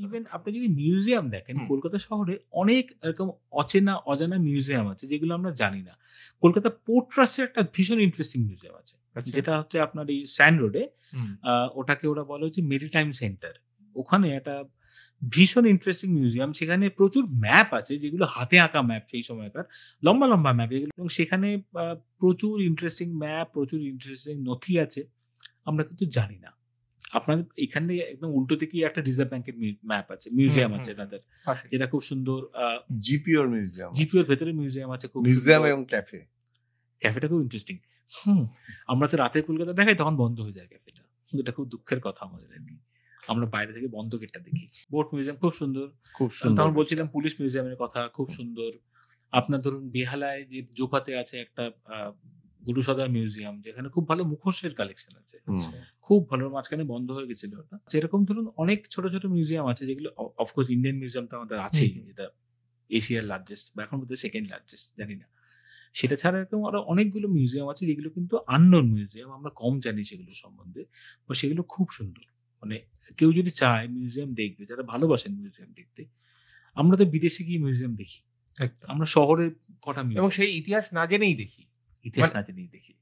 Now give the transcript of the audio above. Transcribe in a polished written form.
Even আপনি যদি museum দেখেন, কলকাতা শহরে অনেক এরকম অজানা মিউজিয়াম আছে যেগুলো আমরা জানি না। কলকাতা পোর্ট ট্রাস্টের একটা ভীষণ ইন্টারেস্টিং মিউজিয়াম আছে। আচ্ছা। যেটা হচ্ছে আপনার এই স্যান্ড রোডে। হুম। ওটাকে ওরা বলে হচ্ছে মেরিটাইম সেন্টার। ওখানে একটা ভীষণ ইন্টারেস্টিং মিউজিয়াম। সেখানে প্রচুর ম্যাপ আছে যেগুলো হাতে আঁকা ম্যাপ সেই সময়কার। লম্বা, লম্বা ম্যাপ এগুলো, এবং সেখানে প্রচুর ইন্টারেস্টিং ম্যাপ, প্রচুর ইন্টারেস্টিং নথি আছে। আমরা কিন্তু জানি না। আপনাদের এখান থেকে একদম উল্টো দিকেই একটা রিজার্ভ ব্যাংকের ম্যাপ আছে, মিউজিয়াম আছে তাদের। যেটা খুব সুন্দর। জিপিওর মিউজিয়াম। জিপিওর ভেতরে মিউজিয়াম আছে, খুব মিউজিয়াম এবং ক্যাফে। ক্যাফেটা খুব ইন্টারেস্টিং। আমরা তো রাতে কলকাতা দেখাই, তখন বন্ধ হয়ে যায় ক্যাফেটা। এটা খুব দুঃখের কথা আমাদের। আমরা বাইরে থেকে বন্ধ গেটটা দেখি। বোট মিউজিয়াম খুব সুন্দর, খুব সুন্দর। তখন বলছিলাম পুলিশ মিউজিয়ামের কথা, খুব সুন্দর। আপনার ধরুন বেহালায় যে জোকাতে আছে একটা গুরুসদা মিউজিয়াম, যেখানে খুব ভালো মুখোশের কালেকশন আছে, খুব ভালো। মাঝখানে বন্ধ হয়ে গেছিল ওটা। যেরকম ধরুন অনেক ছোট ছোট মিউজিয়াম আছে যেগুলো, অফকোর্স ইন্ডিয়ান মিউজিয়াম তো আমাদের আছেই, যেটা এশিয়ার লার্জেস্ট বা এখন বোধহয় সেকেন্ড লার্জেস্ট, জানি না। সেটা ছাড়া এরকম আরো অনেকগুলো মিউজিয়াম আছে যেগুলো কিন্তু আননোন মিউজিয়াম, আমরা কম জানি সেগুলো সম্বন্ধে, বা সেগুলো খুব সুন্দর। মানে কেউ যদি চায় মিউজিয়াম দেখবে, যারা ভালোবাসেন মিউজিয়াম দেখতে, আমরা তো বিদেশে গিয়ে মিউজিয়াম দেখি, আমরা শহরে কটা এবং সেই ইতিহাস না জেনেই দেখি, ইতিহাস না জেনেই দেখি।